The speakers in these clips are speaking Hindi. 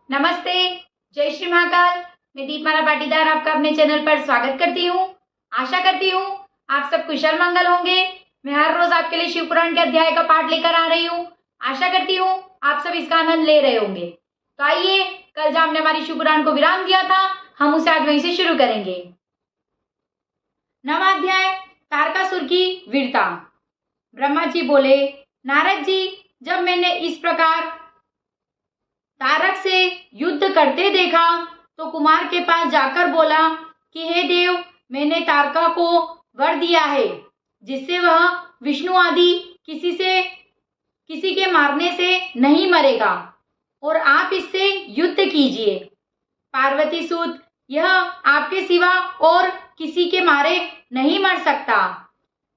नमस्ते, जय श्री महाकाल। मैं दीपमाला पाटीदार आपका अपने चैनल पर स्वागत करती हूँ। आशा करती हूँ आप सब कुशल मंगल होंगे। मैं हर रोज आपके लिए शिव पुराण के अध्याय का पाठ लेकर आ रही हूँ। आशा करती हूँ आप सब इसका आनंद ले रहे होंगे। तो आइए, कल जहाँ हमने हमारी शिव पुराण को विराम दिया था, हम उसे आज वहीं से शुरू करेंगे। नवा अध्याय, तारकासुर की वीरता। ब्रह्मा जी बोले, नारद जी, जब मैंने इस प्रकार तारक से युद्ध करते देखा तो कुमार के पास जाकर बोला कि हे देव, मैंने तारका को वर दिया है जिससे वह विष्णु आदि किसी के मारने से नहीं मरेगा और आप इससे युद्ध कीजिए। पार्वती सूत, यह आपके सिवा और किसी के मारे नहीं मर सकता।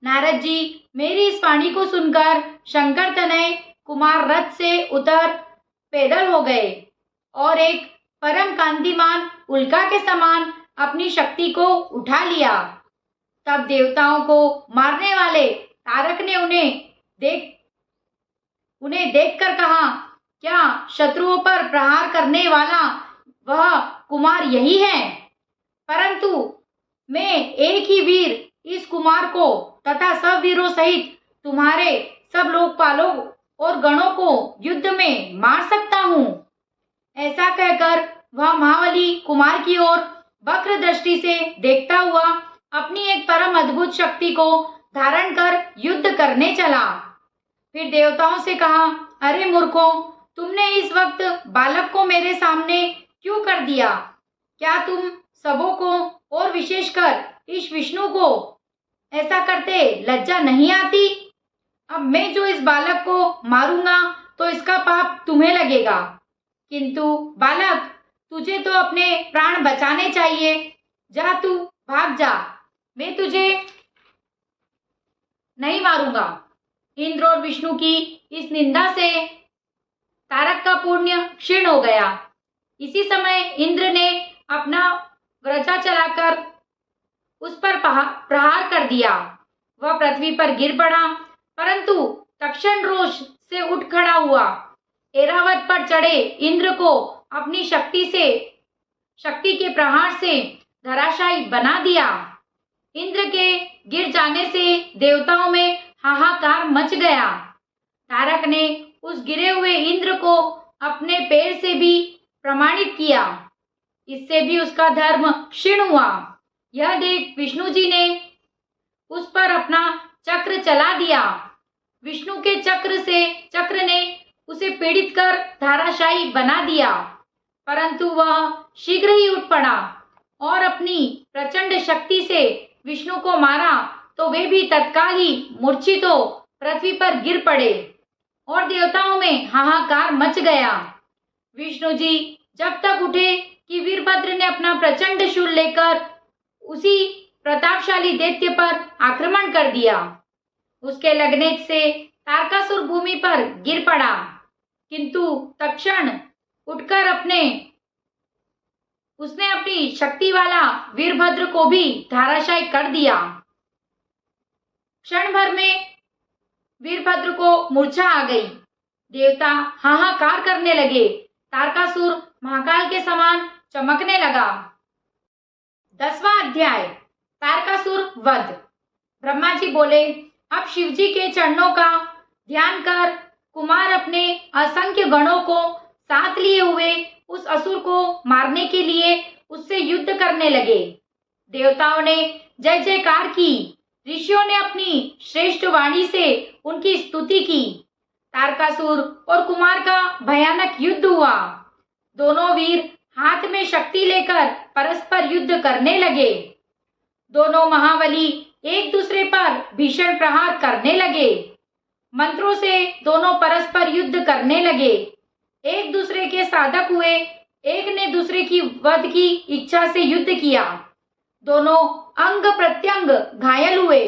नारद जी, मेरी इस वाणी को सुनकर शंकर तनय कुमार रथ से उतर पैदल हो गए और एक परम कांतिमान उल्का के समान अपनी शक्ति को उठा लिया। तब देवताओं को मारने वाले तारक ने उन्हें देखकर कहा, क्या शत्रुओं पर प्रहार करने वाला वह कुमार यही है? परंतु मैं एक ही वीर इस कुमार को तथा सब वीरों सहित तुम्हारे सब लोकपालों और गणों को युद्ध में मार सकता हूँ। ऐसा कहकर वह महाबली कुमार की ओर वक्र दृष्टि से देखता हुआ अपनी एक परम अद्भुत शक्ति को धारण कर युद्ध करने चला। फिर देवताओं से कहा, अरे मूर्खों, तुमने इस वक्त बालक को मेरे सामने क्यों कर दिया? क्या तुम सबों को और विशेषकर इस विष्णु को ऐसा करते लज्जा नहीं आती? अब मैं जो इस बालक को मारूंगा तो इसका पाप तुम्हें लगेगा, किंतु बालक, तुझे तो अपने प्राण बचाने चाहिए। जा, तू भाग जा, मैं तुझे नहीं मारूंगा। इंद्र और विष्णु की इस निंदा से तारक का पुण्य क्षीण हो गया। इसी समय इंद्र ने अपना वज्र चलाकर उस पर प्रहार कर दिया। वह पृथ्वी पर गिर पड़ा, परंतु तक्षण रोष से उठ खड़ा हुआ। ऐरावत पर चढ़े इंद्र को अपनी शक्ति के प्रहार से धराशायी बना दिया। इंद्र के गिर जाने से देवताओं में हाहाकार मच गया। तारक ने उस गिरे हुए इंद्र को अपने पैर से भी प्रमाणित किया। इससे भी उसका धर्म क्षीण हुआ। यह देख विष्णु जी ने उस पर अपना चक्र चला दिया। विष्णु के चक्र ने उसे पीड़ित कर धाराशायी बना दिया, परंतु वह शीघ्र ही उठ पड़ा और अपनी प्रचंड शक्ति से विष्णु को मारा तो वे भी तत्काल ही मूर्छित हो पृथ्वी पर गिर पड़े और देवताओं में हाहाकार मच गया। विष्णु जी जब तक उठे कि वीरभद्र ने अपना प्रचंड शूल लेकर उसी प्रतापशाली दैत्य पर आक्रमण कर दिया। उसके लगने से तारकासुर भूमि पर गिर पड़ा, किंतु तत्क्षण उठकर उसने अपनी शक्ति वाला वीरभद्र को भी धराशायी कर दिया। क्षण भर में वीरभद्र को मूर्छा आ गई। देवता हाहाकार करने लगे। तारकासुर महाकाल के समान चमकने लगा। 10वां अध्याय, तारकासुर वध। ब्रह्मा जी बोले, अब शिवजी के चरणों का ध्यान कर कुमार अपने असंख्य गणों को साथ लिए हुए उस असुर को मारने के लिए उससे युद्ध करने लगे। देवताओं ने जय जयकार की। ऋषियों ने अपनी श्रेष्ठ वाणी से उनकी स्तुति की। तारकासुर और कुमार का भयानक युद्ध हुआ। दोनों वीर हाथ में शक्ति लेकर परस्पर युद्ध करने लगे। दोनों महाबली एक दूसरे पर भीषण प्रहार करने लगे। मंत्रों से दोनों परस्पर युद्ध करने लगे। एक दूसरे के साधक हुए। एक ने दूसरे की वध की इच्छा से युद्ध किया। दोनों अंग प्रत्यंग घायल हुए।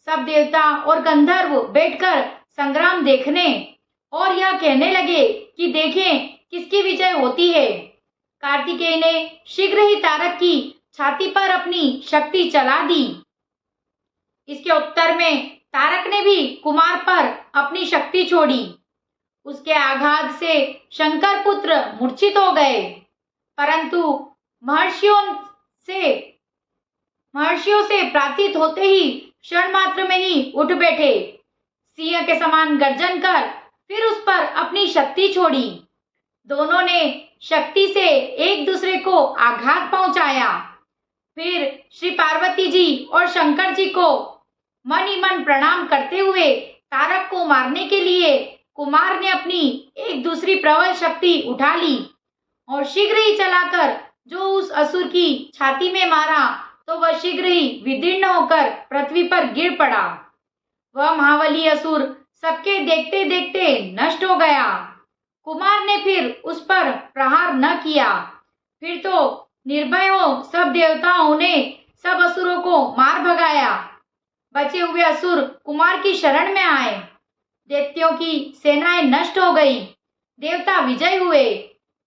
सब देवता और गंधर्व बैठकर संग्राम देखने और यह कहने लगे कि देखें किसकी विजय होती है। कार्तिकेय ने शीघ्र ही तारक की छाती पर अपनी शक्ति चला दी। इसके उत्तर में तारक ने भी कुमार पर अपनी शक्ति छोड़ी। उसके आघात से शंकर पुत्र मूर्छित हो गए, परंतु से महर्षियों से प्रार्थित होते ही क्षण मात्र में ही उठ बैठे। सिंह के समान गर्जन कर फिर उस पर अपनी शक्ति छोड़ी। दोनों ने शक्ति से एक दूसरे को आघात पहुंचाया। फिर श्री पार्वती जी और शंकर जी को मन ही मन प्रणाम करते हुए तारक को मारने के लिए कुमार ने अपनी एक दूसरी प्रबल शक्ति उठा ली और शीघ्र ही चलाकर जो उस असुर की छाती में मारा तो वह शीघ्र ही विदीर्ण होकर पृथ्वी पर गिर पड़ा। वह महाबली असुर सबके देखते देखते नष्ट हो गया। कुमार ने फिर उस पर प्रहार न किया। फिर तो निर्भय हो सब देवताओं ने सब असुरों को मार भगाया। बचे हुए असुर कुमार की शरण में आए। दैत्यों की सेनाएं नष्ट हो गई। देवता विजय हुए।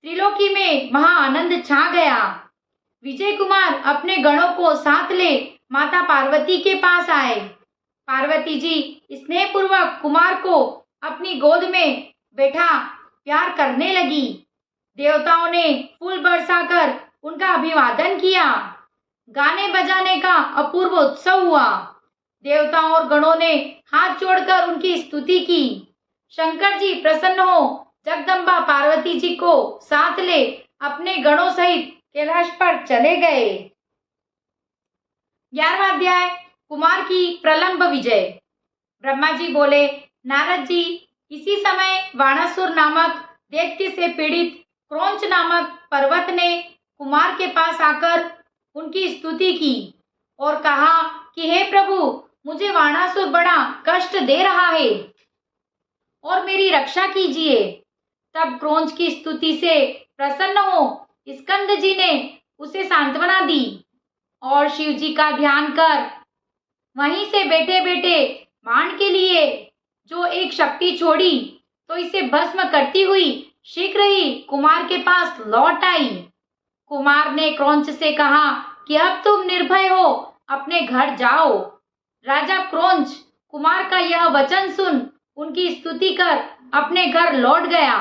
त्रिलोकी में महा आनंद छा गया। विजय कुमार अपने गणों को साथ ले माता पार्वती के पास आए। पार्वती जी स्नेहपूर्वक कुमार को अपनी गोद में बैठा प्यार करने लगी। देवताओं ने फूल बरसाकर उनका अभिवादन किया। गाने बजाने का अपूर्व उत्सव हुआ। देवताओं और गणों ने हाथ जोड़कर उनकी स्तुति की। शंकर जी प्रसन्न हो जगदम्बा पार्वती जी को साथ ले अपने गणों सहित कैलाश पर चले गए। 11वां अध्याय कुमार की प्रलंब विजय। ब्रह्मा जी बोले, नारद जी, इसी समय वाणासुर नामक दैत्य से पीड़ित क्रौंच नामक पर्वत ने कुमार के पास आकर उनकी स्तुति की और कहा कि हे प्रभु, मुझे वाणासुर बड़ा कष्ट दे रहा है और मेरी रक्षा कीजिए। तब क्रौंच की स्तुति से प्रसन्न हो स्कंद जी ने उसे सांत्वना दी और शिव जी का ध्यान कर वहीं से बैठे बैठे बाण के लिए जो एक शक्ति छोड़ी तो इसे भस्म करती हुई शीघ्र ही कुमार के पास लौट आई। कुमार ने क्रौंच से कहा कि अब तुम निर्भय हो, अपने घर जाओ। राजा क्रौंच कुमार का यह वचन सुन उनकी स्तुति कर अपने घर लौट गया।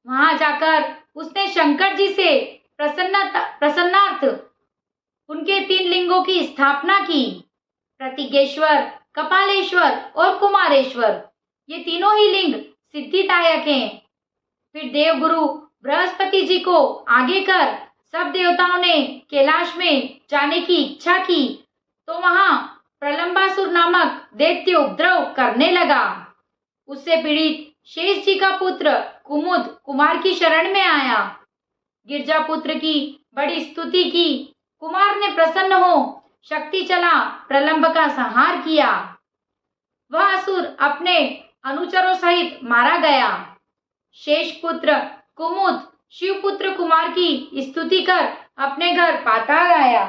वहां जाकर उसने शंकर जी से प्रसन्नार्थ उनके 3 लिंगों की स्थापना की। प्रतिज्ञेश्वर, कपालेश्वर और कुमारेश्वर, ये तीनों ही लिंग सिद्धिदायक हैं। फिर देवगुरु बृहस्पति जी को आगे कर सब देवताओं ने कैलाश में जाने की इच्छा की तो वहां प्रलंबासुर नामक दैत्य उपद्रव करने लगा। उससे पीड़ित शेष जी का पुत्र कुमुद कुमार की शरण में आया। गिरजा पुत्र की बड़ी स्तुति की। कुमार ने प्रसन्न हो शक्ति चला प्रलंब का संहार किया। वह असुर अपने अनुचरों सहित मारा गया। शेष पुत्र कुमुद शिवपुत्र कुमार की स्तुति कर अपने घर पाताल आया।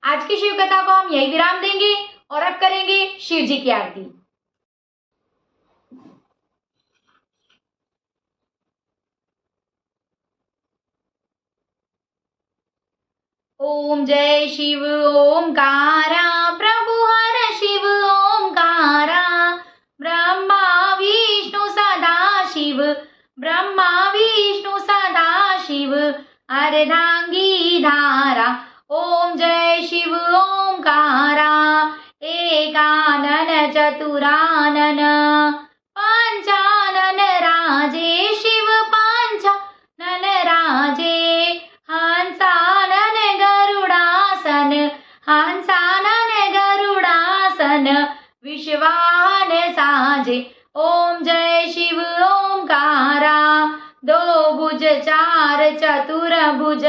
आज की शिव कथा को हम यही विराम देंगे और अब करेंगे शिव जी की आरती। ओम जय शिव ओंकारा, प्रभु हर शिव ओंकारा। ब्रह्मा विष्णु सदा शिव, ब्रह्मा विष्णु सदा शिव, अर्धांगी धारा। ओम जय शिव ओंकारा, एकानन चतुरानन, पंचानन राजे शिव पंचानन राजे। हंसानन गरुड़ासन, हंसानन गरुड़ासन, विश्वाहन साजे। ओम जय शिव ओंकारा, 2 भुज 4 चतुर भुज,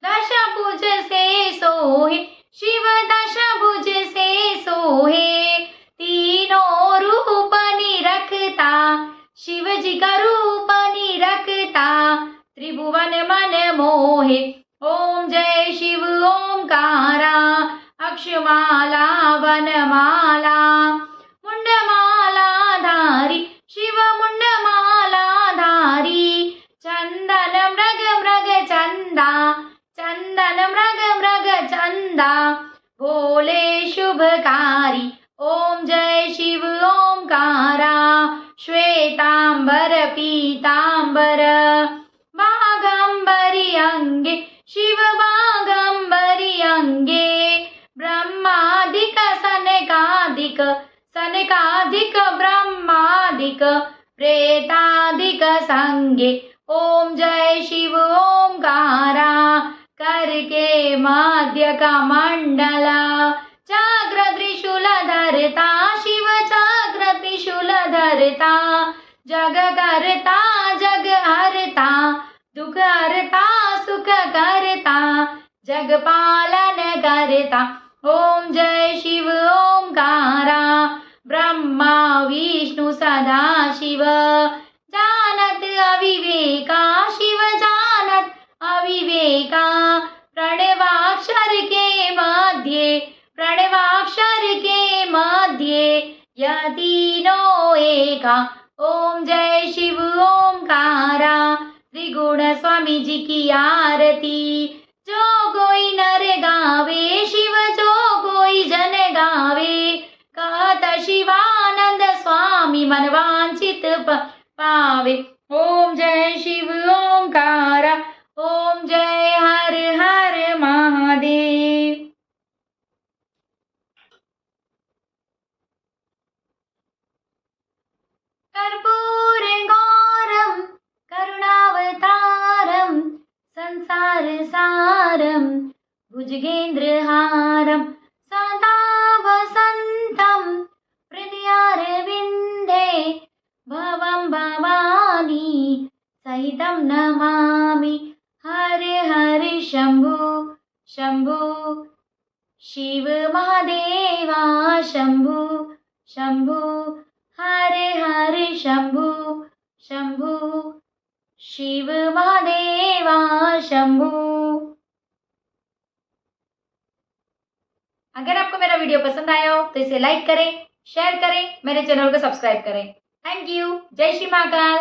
10 भुज से सोहे शिव 10 भुज से सोहे। तीनों रूप निरखता, शिव जी का रूप निरखता, त्रिभुवन मन मोहे। ओम जय शिव ओंकारा, अक्षमाला वनमाला, मुंडमाला धारी शिव मुंडमाला धारी। चंदन मृग मृग चंदा, चंदन मृग मृग चंदा, भोले शुभकारी। ओम जय शिव ओंकारा। श्वेतांबर पीतांबर बागंबरी अंगे शिव बागंबरी अंगे ब्रह्मादिक सनकादिक सनकादिक ब्रह्मादिक प्रेतादिक संगे ओम जय शिव ओंकारा करके मध्य का मंडला चक्र त्रिशूल धरता शिव चक्र त्रिशूल धरता जग करता जग हरता दुख हरता सुख करता जग पालन करता ओम जय शिव ओंकारा ब्रह्मा विष्णु सदा शिव जानत अविवेका शिव जानत अविवेका प्रणवाक्षर के मध्य प्रणवाक्षर के मध्य यह तीनों एका ओम जय शिव ओंकारा त्रिगुण स्वामी जी की आरती जो कोई नर गावे शिव जो कोई जन गावे कहत शिवानंद स्वामी मनवांचित पावे ओम जय शिव ओंकारा ओम जय हर हर महादेव। कर्पूर गौरम करुणावतारम संसार सारम भुजगेन्द्रहारम सदा वसंतम हृदयारविंदे भवं भवानी सहितं नमामि हर हर शंभु शंभु शिव महादेवा शंभु शंभु हर हर शंभु शंभु शिव महादेवा शंभु। अगर आपको मेरा वीडियो पसंद आया हो तो इसे लाइक करें, शेयर करें, मेरे चैनल को सब्सक्राइब करें। Thank you. जय श्री महाकाल।